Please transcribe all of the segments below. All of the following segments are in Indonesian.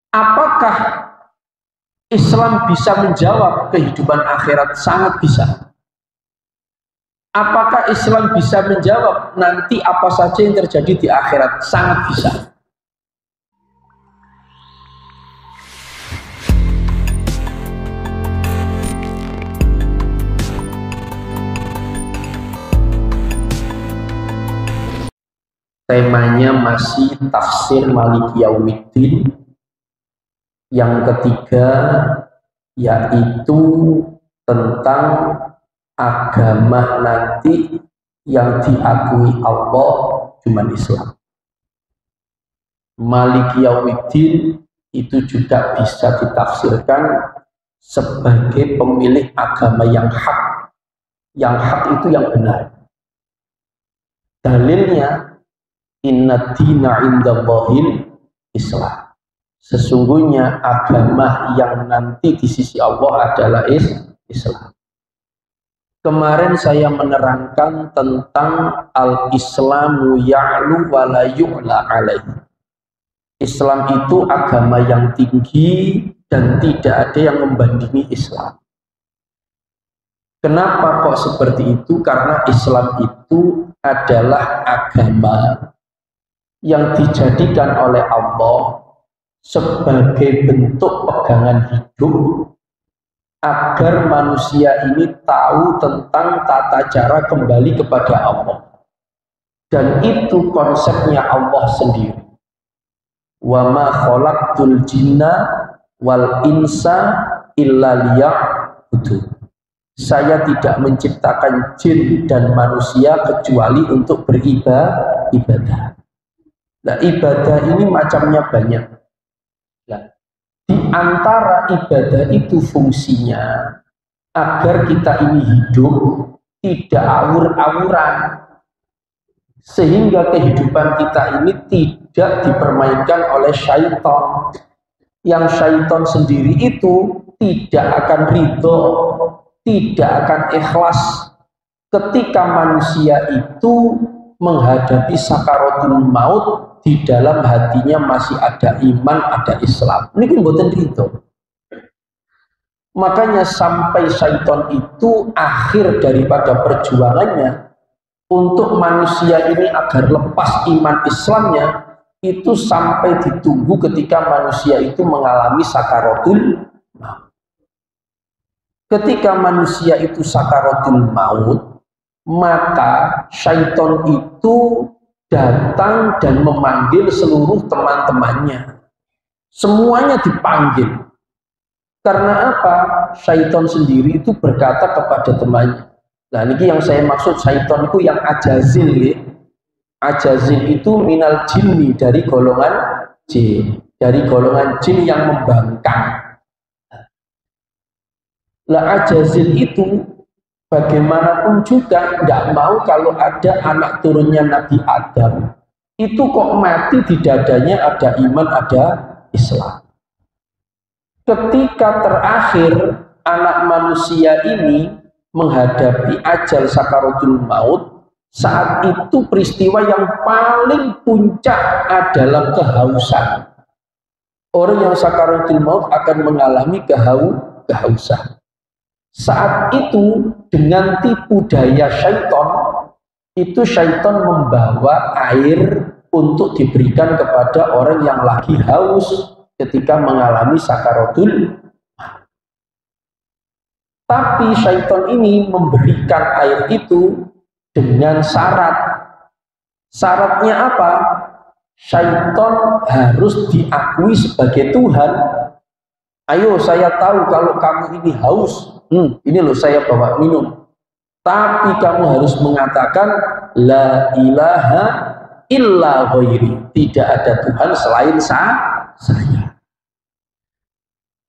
Apakah Islam bisa menjawab kehidupan akhirat? Sangat bisa. Apakah Islam bisa menjawab nanti apa saja yang terjadi di akhirat? Sangat bisa. Temanya masih tafsir Maliki Yaumiddin. Yang ketiga yaitu tentang agama nanti yang diakui Allah cuma Islam. Maliki Yaumiddin itu juga bisa ditafsirkan sebagai pemilik agama yang hak. Yang hak itu yang benar. Dalilnya inna dina indallahil Islam. Sesungguhnya agama yang nanti di sisi Allah adalah Islam. Kemarin saya menerangkan tentang al-Islamu ya'lu wa la yu'la alaihi. Islam itu agama yang tinggi dan tidak ada yang membandingi Islam. Kenapa kok seperti itu? Karena Islam itu adalah agama yang dijadikan oleh Allah sebagai bentuk pegangan hidup agar manusia ini tahu tentang tata cara kembali kepada Allah. Dan itu konsepnya Allah sendiri. Wa ma khalaqtul jinna wal insa illa liya'budun. Saya tidak menciptakan jin dan manusia kecuali untuk beribadah. Nah, ibadah ini macamnya banyak. Nah, di antara ibadah itu fungsinya agar kita ini hidup tidak awur-awuran, sehingga kehidupan kita ini tidak dipermainkan oleh syaitan. Yang syaitan sendiri itu tidak akan ridho, tidak akan ikhlas ketika manusia itu menghadapi sakaratul maut, di dalam hatinya masih ada iman, ada Islam. Ini kan mboten ridho. Makanya sampai syaitan itu akhir daripada perjuangannya untuk manusia ini agar lepas iman Islamnya, itu sampai ditunggu ketika manusia itu mengalami sakaratul maut. Ketika manusia itu sakaratul maut, maka syaitan itu datang dan memanggil seluruh teman-temannya. Semuanya dipanggil. Karena apa? Syaitan sendiri itu berkata kepada temannya. Nah, ini yang saya maksud syaitan itu yang ajazil ya. Ajazil itu minal jinni, dari golongan jin. Dari golongan jin yang membangkang. Lah ajazil itu bagaimanapun juga tidak mau kalau ada anak turunnya Nabi Adam itu kok mati di dadanya ada iman, ada Islam. Ketika terakhir anak manusia ini menghadapi ajal sakaratul maut, saat itu peristiwa yang paling puncak adalah kehausan. Orang yang sakaratul maut akan mengalami kehausan. Saat itu dengan tipu daya syaitan, itu syaitan membawa air untuk diberikan kepada orang yang lagi haus ketika mengalami sakaratul maut. Tapi syaitan ini memberikan air itu dengan syarat. Syaratnya apa? Syaitan harus diakui sebagai Tuhan. Ayo, saya tahu kalau kamu ini haus. Ini loh saya bawa minum. Tapi kamu harus mengatakan la ilaha illa ghairi. Tidak ada Tuhan selain saya.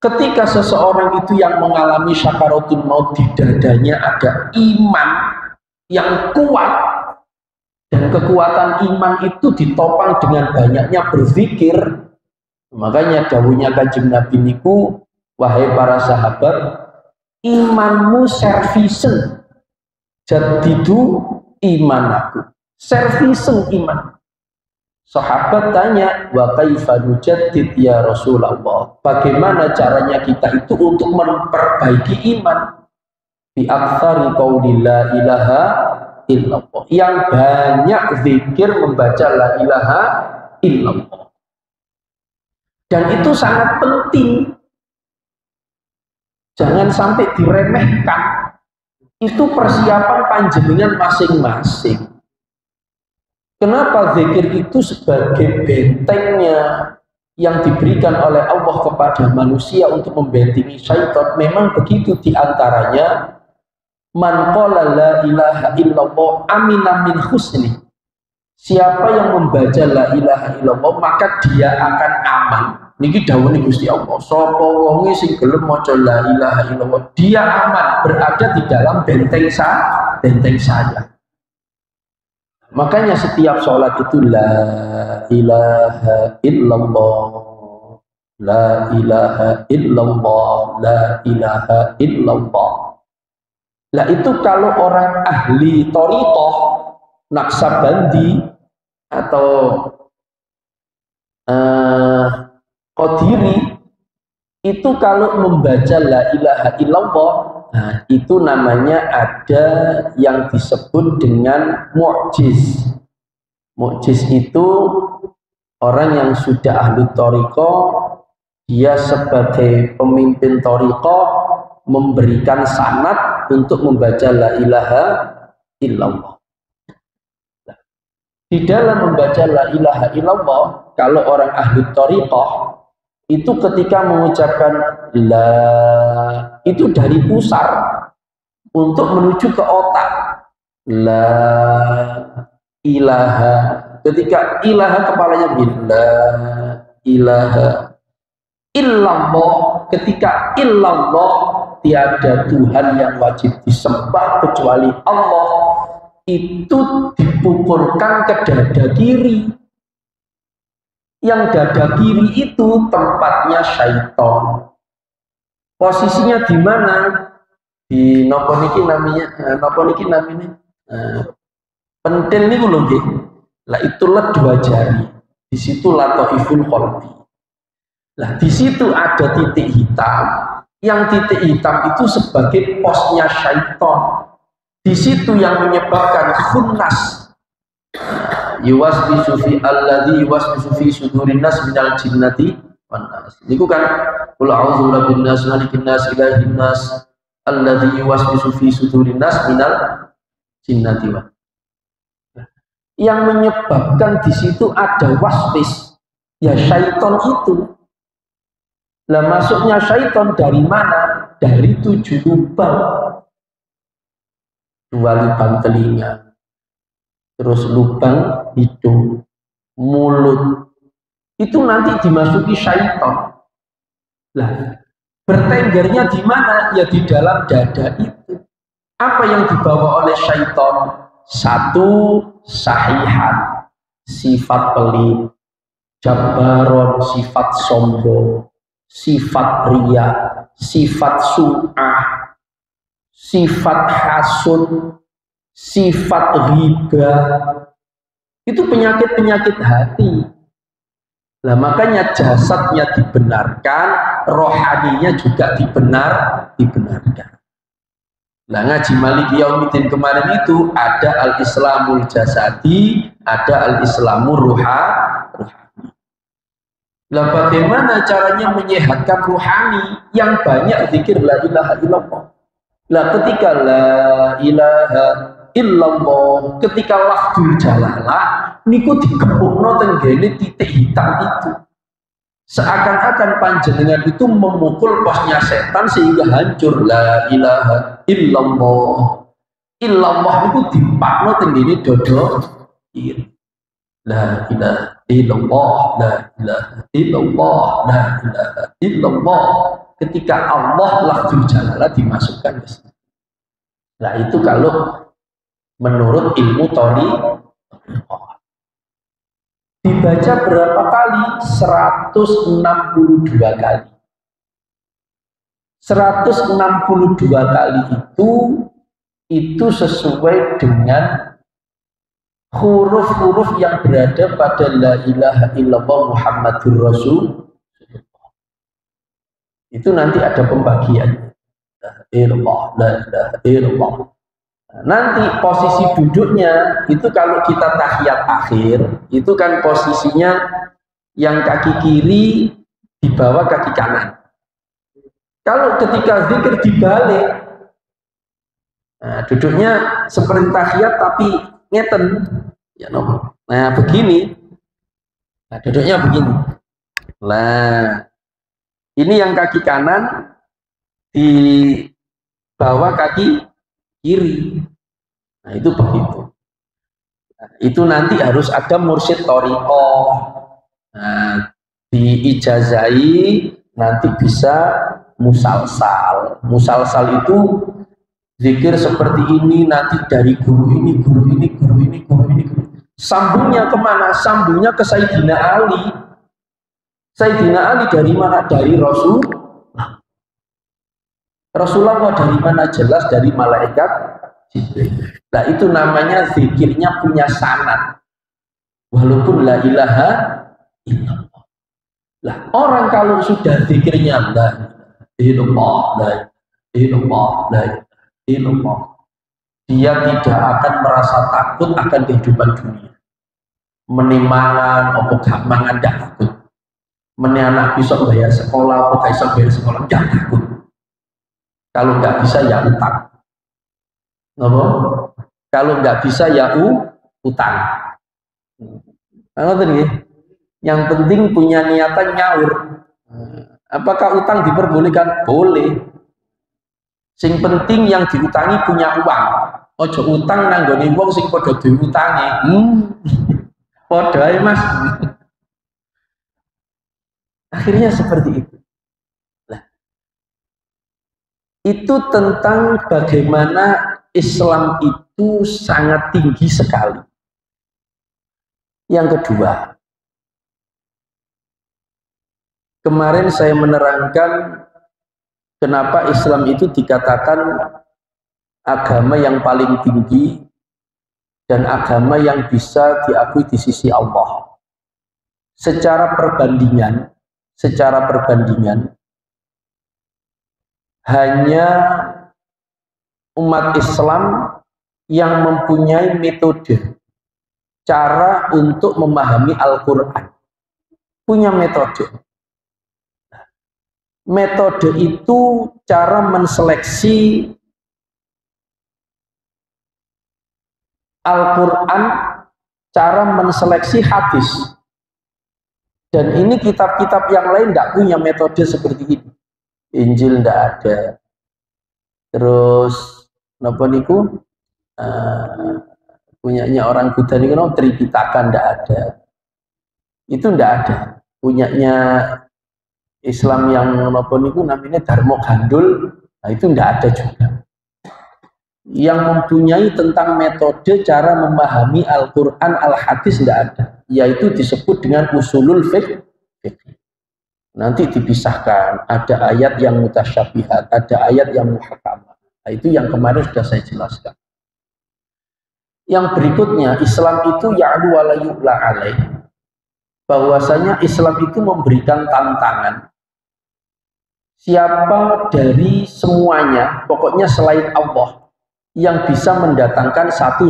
Ketika seseorang itu yang mengalami sakaratul maut, di dadanya ada iman yang kuat, dan kekuatan iman itu ditopang dengan banyaknya berzikir. Makanya dawuhnya Kanjeng Nabi niku, wahai para sahabat, imanmu servisen, jadidu iman aku. Servisen iman. Sahabat tanya, wa kaifa nujaddid ya Rasulullah? Bagaimana caranya kita itu untuk memperbaiki iman? Bi aktsari qauli la ilaha illallah. Yang banyak zikir membaca la ilaha illallah. Dan itu sangat penting. Jangan sampai diremehkan. Itu persiapan panjenengan masing-masing. Kenapa zikir itu sebagai bentengnya yang diberikan oleh Allah kepada manusia untuk membentengi syaitan? Memang begitu diantaranya, man qala la ilaha illallah amina min husni. Siapa yang membaca la ilaha illallah maka dia akan aman. Niki dawuhe Gusti Allah. Sapa wonge sing gelem maca la ilaha illallah, dia aman, berada di dalam benteng saya. Makanya setiap sholat itu la ilaha illallah, la ilaha illallah, la ilaha illallah. Lah itu kalau orang ahli thariqah, Naqsabandi atau Qadiri, itu kalau membaca la ilaha illallah, nah, itu namanya ada yang disebut dengan mu'jiz. Mu'jiz itu orang yang sudah ahli thariqah, dia sebagai pemimpin thariqah memberikan sanad untuk membaca la ilaha illallah. Di dalam membaca la ilaha illallah, kalau orang ahli thariqah itu ketika mengucapkan la, itu dari pusar untuk menuju ke otak. La ilaha, ketika ilaha kepalanya bila ilaha illallah, ketika illallah tiada Tuhan yang wajib disembah kecuali Allah, itu dipukulkan ke dada kiri. Yang dada kiri itu tempatnya syaitan. Posisinya di mana? Di napa niki namanya? Pentil niku lho nggih. Lah itulah dua jari. Di situ lataiful qalbi. Lah di situ ada titik hitam. Yang titik hitam itu sebagai posnya syaitan. Di situ yang menyebabkan khunnas. Yuwaswisu fi alladzi yuwaswisu fi sudurin nas minal jinnati wan nas. Niku kan qul a'udzu birabbin nas malikin nas ilahin nas alladzi yuwaswisu fi sudurin nas minal jinnati wan. Yang menyebabkan di situ ada waswis, ya syaitan itu. Lah masuknya syaitan dari mana? Dari 7 lubang. 2 lubang telinga, terus lubang hidung, mulut, itu nanti dimasuki syaitan. Lah, bertenggernya di mana? Ya di dalam dada itu. Apa yang dibawa oleh syaitan? 1, sahihan, sifat pelit, jabaron, sifat sombong, sifat riya, sifat sum'ah, sifat hasud, sifat riba. Itu penyakit-penyakit hati. Nah, makanya jasadnya dibenarkan, rohaninya juga dibenarkan. Nah, ngaji Maliki Yaumiddin kemarin itu ada al-islamul jasadi, ada al-islamul ruhani. Nah, bagaimana caranya menyehatkan ruhani? Yang banyak zikir la ilaha illallah. Nah, ketika la ilaha illallah, ketika lafzul jalalah niku dikepungno tenggene titik hitam itu. Seakan-akan panjenengan itu memukul posnya setan sehingga hancur. La ilaha illallah. Illallah itu dipakno tenggene dodo kiri. La ilaha illallah, la ilaha illallah, la ilaha illallah. Ketika Allah lafzul jalalah dimasukkan ke sini. Nah, itu kalau menurut ilmu thariqah. Dibaca berapa kali? 162 kali. 162 kali itu sesuai dengan huruf-huruf yang berada pada la ilaha illallah Muhammadur Rasul itu nanti ada pembagian. La ilaha illallah. Nanti posisi duduknya itu kalau kita tahiyat akhir itu kan posisinya yang kaki kiri di bawah kaki kanan. Kalau ketika zikir dibalik, nah, duduknya seperti tahiyat tapi ngeten, ya no. Nah begini, nah duduknya begini. Nah ini yang kaki kanan di bawah kaki kiri. Nah itu begitu. Nah, itu nanti harus ada mursyid thariqah. Nah, diijazai nanti bisa musalsal. Musalsal itu zikir seperti ini nanti dari guru ini, guru ini, guru ini, guru ini. Sambungnya kemana? Sambungnya ke Sayyidina Ali. Sayyidina Ali dari mana? Dari Rasulullah dari mana? Jelas dari malaikat Jibril. Nah itu namanya zikirnya punya sanad. Walaupun la ilaha illallah. Lah orang kalau sudah zikirnya la illallah, la illallah, la illallah, dia tidak akan merasa takut akan kehidupan dunia. Menimangan, apa gak mangan, tidak takut. Meni anak bisa bayar sekolah, apa gak bisa bayar sekolah, tidak takut. Kalau nggak bisa ya utang. Kalau nggak bisa ya utang. Yang penting punya niatan nyaur. Apakah utang diperbolehkan? Boleh. Sing penting yang diutangi punya uang. Ojo utang nanggone wong sing padha diutangi. Padha ae Mas. Akhirnya seperti itu. Itu tentang bagaimana Islam itu sangat tinggi sekali. Yang kedua, kemarin saya menerangkan kenapa Islam itu dikatakan agama yang paling tinggi dan agama yang bisa diakui di sisi Allah. Secara perbandingan, hanya umat Islam yang mempunyai metode cara untuk memahami Al-Quran. Punya metode. Metode itu cara menseleksi Al-Quran, cara menseleksi hadis. Dan ini kitab-kitab yang lain tidak punya metode seperti ini. Injil tidak ada. Terus napa niku punyanya orang Buddha niku Tripitaka tidak ada. Itu tidak ada. Punyanya Islam yang napa niku namanya Dharma Gandul, nah itu tidak ada juga. Yang mempunyai tentang metode cara memahami Al-Quran, Al-Hadis tidak ada. Yaitu disebut dengan usulul fiqh. Nanti dipisahkan, ada ayat yang mutasyabihat, ada ayat yang muhakamah. Nah, itu yang kemarin sudah saya jelaskan. Yang berikutnya, Islam itu ya'lu wa la yu'la alaih. Bahwasanya Islam itu memberikan tantangan. Siapa dari semuanya, pokoknya selain Allah, yang bisa mendatangkan satu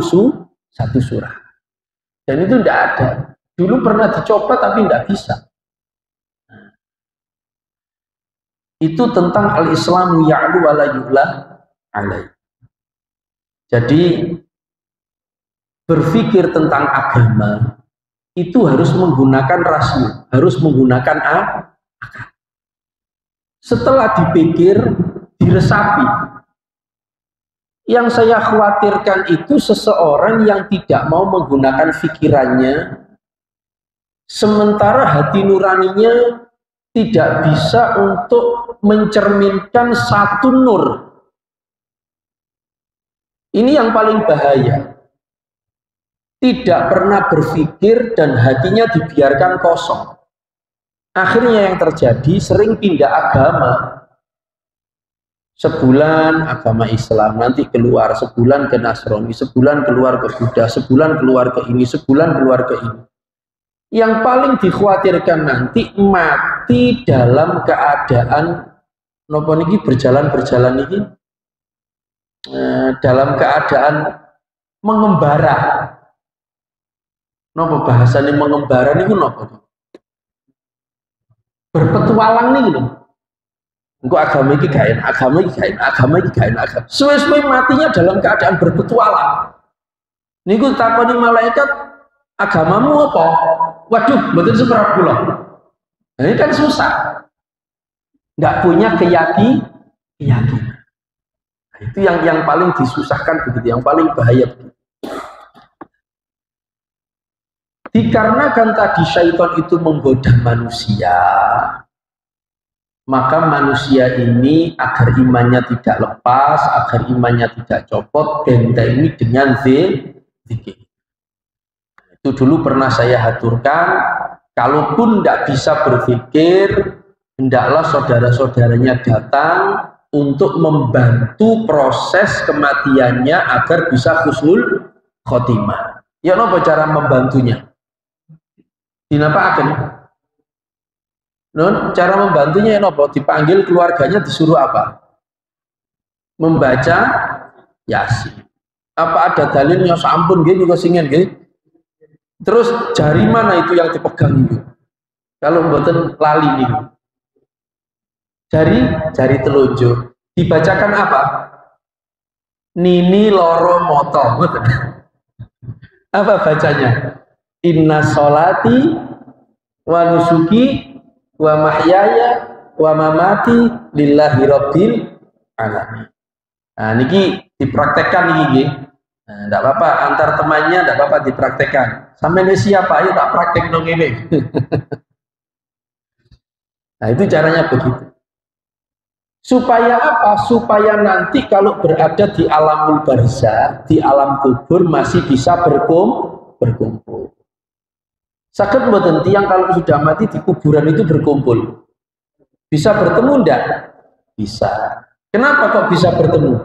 surah. Dan itu tidak ada. Dulu pernah dicoba tapi tidak bisa. Itu tentang al-Islamu ya'lu wa la yu'la alaih. Jadi berpikir tentang agama itu harus menggunakan rasio, harus menggunakan akal. Setelah dipikir, diresapi. Yang saya khawatirkan itu seseorang yang tidak mau menggunakan pikirannya, sementara hati nuraninya tidak bisa untuk mencerminkan satu nur. Ini yang paling bahaya. Tidak pernah berpikir dan hatinya dibiarkan kosong. Akhirnya yang terjadi sering pindah agama. Sebulan agama Islam, nanti keluar sebulan ke Nasrani, sebulan keluar ke Buddha, sebulan keluar ke ini, sebulan keluar ke ini. Yang paling dikhawatirkan nanti mati dalam keadaan nopo niki berjalan-berjalan ini dalam keadaan mengembara. Nopo bahasanya mengembara niku nopo? Berpetualang nih gitu. Engko agama iki gak enak, agama iki gak enak, agama iki gak enak. Suwe-suwe matinya dalam keadaan berpetualang. Niku takoni malaikat, agamamu apa? Waduh, mboten seberapa kula. Nah, ini kan susah. Enggak punya keyakinan. Nah, itu yang paling disusahkan begitu, yang paling bahaya begitu. Dikarenakan tadi syaitan itu menggoda manusia, maka manusia ini agar imannya tidak lepas, agar imannya tidak copot, bentengi dengan zikir. Itu dulu pernah saya haturkan, kalaupun tidak bisa berpikir, hendaklah saudara-saudaranya datang untuk membantu proses kematiannya agar bisa husnul khotimah. Ya, apa cara membantunya? Dinapa akan? Non, cara membantunya ya nopo, dipanggil keluarganya disuruh apa? Membaca Yasin. Apa ada dalilnya? Sampun gitu kok singen gitu. Terus jari mana itu yang dipegang itu? Kalau mboten lali nih. Jari telunjuk. Dibacakan apa? Nini loro moto. Apa bacanya? Inna sholati wa nusuki wa mahyaya wa mamati lillahi rabbil alamin. Nah, niki dipraktekkan niki. Nah, enggak apa-apa antar temannya, enggak apa-apa dipraktekkan. Sampai ini siapa? Ayo tak praktek dong ini. Nah, itu caranya begitu. Supaya apa? Supaya nanti kalau berada di alamul barzah, di alam kubur masih bisa berkumpul. Sakit mboten tiang kalau sudah mati di kuburan itu berkumpul. Bisa bertemu enggak? Bisa. Kenapa kok bisa bertemu?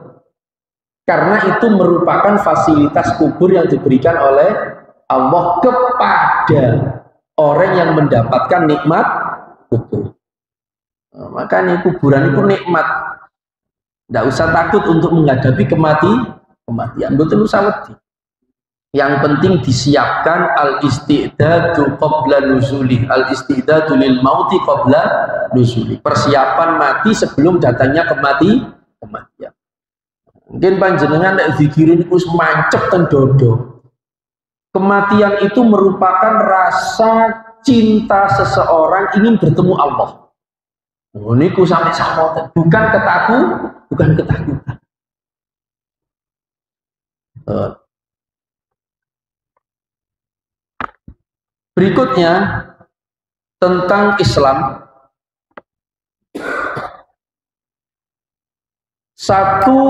Karena itu merupakan fasilitas kubur yang diberikan oleh Allah kepada orang yang mendapatkan nikmat kubur. Nah, makanya kuburan itu nikmat. Tidak usah takut untuk menghadapi kematian. Betul usah wedi. Yang penting disiapkan al-istidadu qabla nuzuli, al-istidadu lil mauti qabla nuzuli. Persiapan mati sebelum datangnya kematian. Mungkin panjenengan nek zikirin iku mancep ten dodo. Kematian itu merupakan rasa cinta seseorang ingin bertemu Allah. Oh, niku sampai sama, bukan ketakutan. Berikutnya tentang Islam. Satu,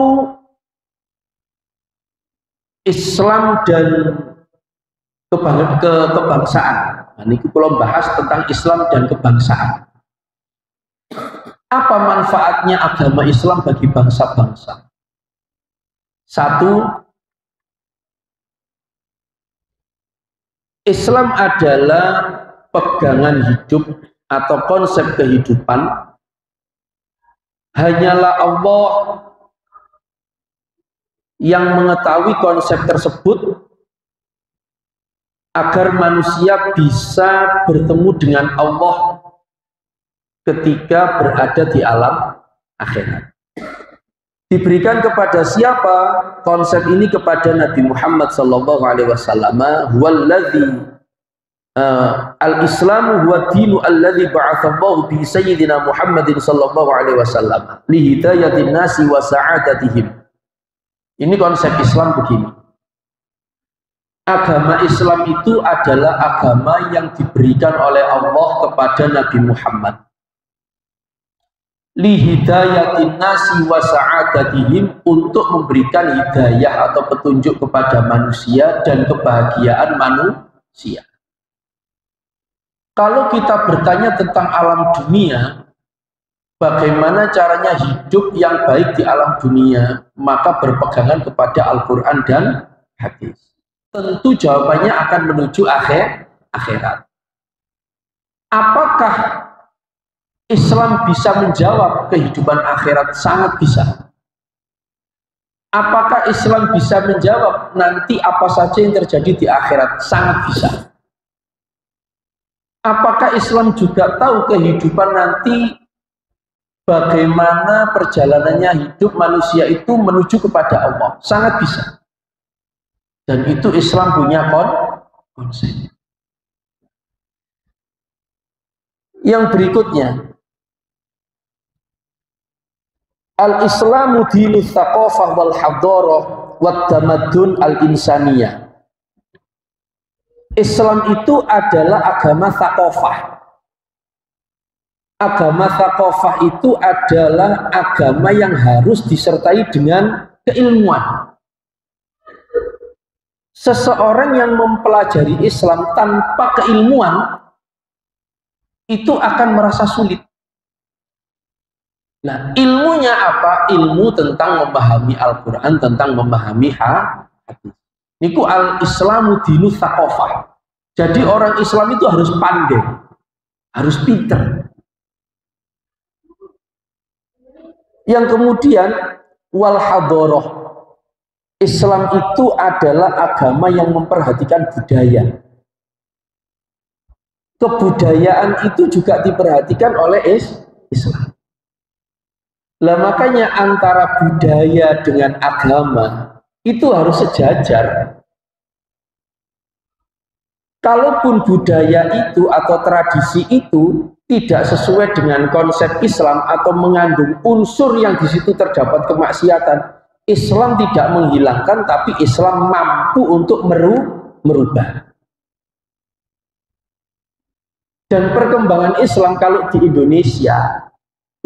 Islam dan kebangsaan. Nah, ini kalau bahas tentang Islam dan kebangsaan. Apa manfaatnya agama Islam bagi bangsa-bangsa? Satu, Islam adalah pegangan hidup atau konsep kehidupan. Hanyalah Allah yang mengetahui konsep tersebut agar manusia bisa bertemu dengan Allah ketika berada di alam akhirat. Diberikan kepada siapa konsep ini? Kepada Nabi Muhammad SAW. Huwallazi al-Islamu huwa dinu alladzi ba'atsallahu bi sayyidina Muhammadin sallallahu alaihi wasallam li hidayatin nasi wa sa'adatihim. Ini konsep Islam begini. Agama Islam itu adalah agama yang diberikan oleh Allah kepada Nabi Muhammad. Li hidayatin nasi wa sa'adatihim, untuk memberikan hidayah atau petunjuk kepada manusia dan kebahagiaan manusia. Kalau kita bertanya tentang alam dunia, bagaimana caranya hidup yang baik di alam dunia, maka berpegangan kepada Al-Quran dan hadis. Tentu jawabannya akan menuju akhirat. Apakah Islam bisa menjawab kehidupan akhirat? Sangat bisa. Apakah Islam bisa menjawab nanti apa saja yang terjadi di akhirat? Sangat bisa. Apakah Islam juga tahu kehidupan nanti, bagaimana perjalanannya hidup manusia itu menuju kepada Allah? Sangat bisa. Dan itu Islam punya konsep. Yang berikutnya, Al-Islamu dinu tsaqafah wal hadarah wat tamaddun al-insaniyah. Islam itu adalah agama tsaqafah. Agama tsaqafah itu adalah agama yang harus disertai dengan keilmuan. Seseorang yang mempelajari Islam tanpa keilmuan itu akan merasa sulit. Nah, ilmunya apa? Ilmu tentang memahami Al-Quran, tentang memahami hadis. Niku al-Islamu dinu tsaqafah. Jadi orang Islam itu harus pandai, harus pinter. Yang kemudian wal hadarah. Islam itu adalah agama yang memperhatikan budaya. Kebudayaan itu juga diperhatikan oleh Islam. Lah makanya antara budaya dengan agama itu harus sejajar. Kalaupun budaya itu atau tradisi itu tidak sesuai dengan konsep Islam atau mengandung unsur yang di situ terdapat kemaksiatan, Islam tidak menghilangkan, tapi Islam mampu untuk merubah. Dan perkembangan Islam kalau di Indonesia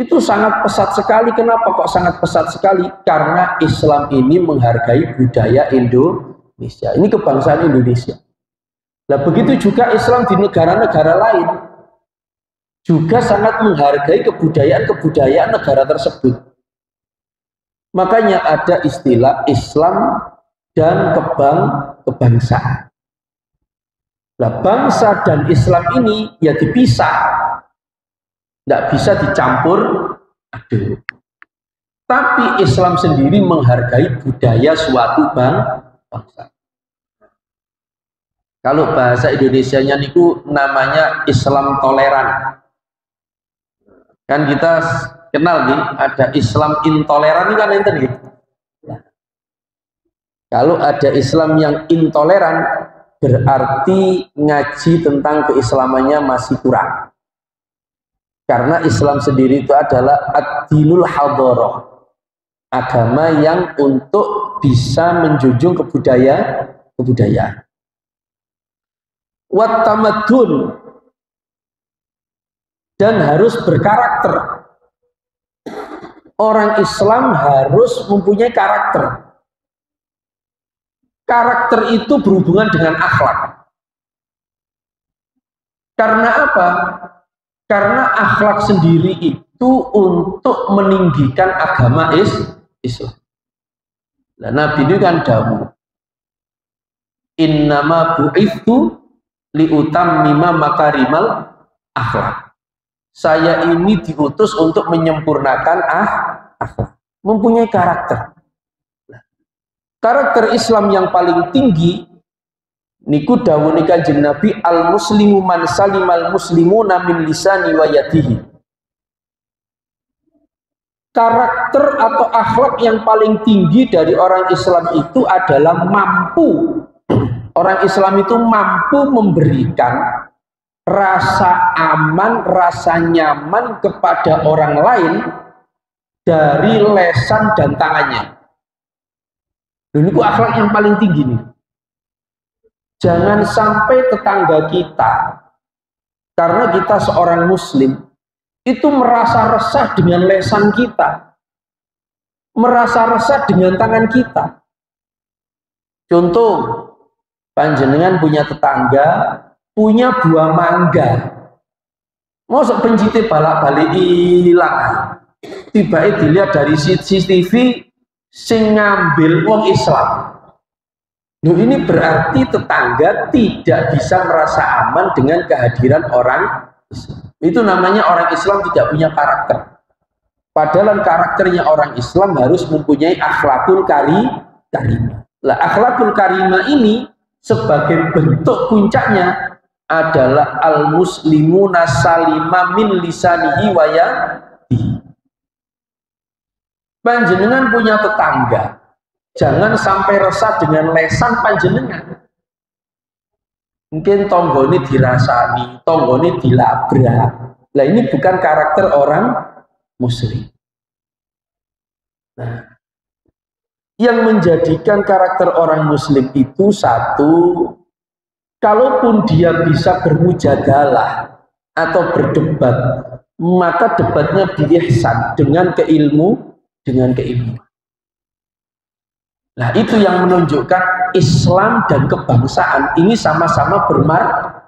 itu sangat pesat sekali. Kenapa kok sangat pesat sekali? Karena Islam ini menghargai budaya Indonesia. Ini kebangsaan Indonesia. Nah, begitu juga Islam di negara-negara lain juga sangat menghargai kebudayaan negara tersebut. Makanya ada istilah Islam dan kebangsaan. Nah, bangsa dan Islam ini ya dipisah. Tidak bisa dicampur aduk. Tapi Islam sendiri menghargai budaya suatu bangsa. Kalau bahasa Indonesianya niku namanya Islam toleran. Kan kita kenal nih, ada Islam intoleran, ini kan enten gitu. Kalau ada Islam yang intoleran, berarti ngaji tentang keislamannya masih kurang. Karena Islam sendiri itu adalah ad-dinul hadarah, agama yang untuk bisa menjunjung kebudayaan. Wat tamaddun, dan harus berkarakter. Orang Islam harus mempunyai karakter. Karakter itu berhubungan dengan akhlak. Karena apa? Karena akhlak sendiri itu untuk meninggikan agama Islam. Nah, Nabi ini kan dawuh, innama bu'ithu liutammima makarimal akhlak. Saya ini diutus untuk menyempurnakan akhlak, mempunyai karakter. Nah, karakter Islam yang paling tinggi niku dawuh Kanjeng Nabi, al muslimu man salimal muslimuna min lisani wa yadihi. Karakter atau akhlak yang paling tinggi dari orang Islam itu adalah mampu. Orang Islam itu mampu memberikan rasa aman, rasa nyaman kepada orang lain dari lesan dan tangannya. Ini akhlak yang paling tinggi nih. Jangan sampai tetangga kita, karena kita seorang muslim, itu merasa resah dengan lesan kita, merasa resah dengan tangan kita. Contoh, panjenengan punya tetangga, punya buah mangga. Mosok pencite balak-balik hilang. Tiba-tiba dilihat dari CCTV sing ngambil wong Islam. Loh, ini berarti tetangga tidak bisa merasa aman dengan kehadiran orang Islam. Itu namanya orang Islam tidak punya karakter. Padahal karakternya orang Islam harus mempunyai akhlakul karimah. Lah, akhlakul karimah ini sebagai bentuk puncaknya adalah al-muslimuna salima min lisanihi wa yadihi. Panjenengan punya tetangga, jangan sampai resah dengan lesan panjenengan. Mungkin tonggone dirasani, tonggone dilabrak. Lah, ini bukan karakter orang muslim. Nah, yang menjadikan karakter orang muslim itu satu, kalaupun dia bisa bermujadalah atau berdebat, maka debatnya biihsan dengan keilmuan. Nah, itu yang menunjukkan Islam dan kebangsaan ini sama-sama bermartabat.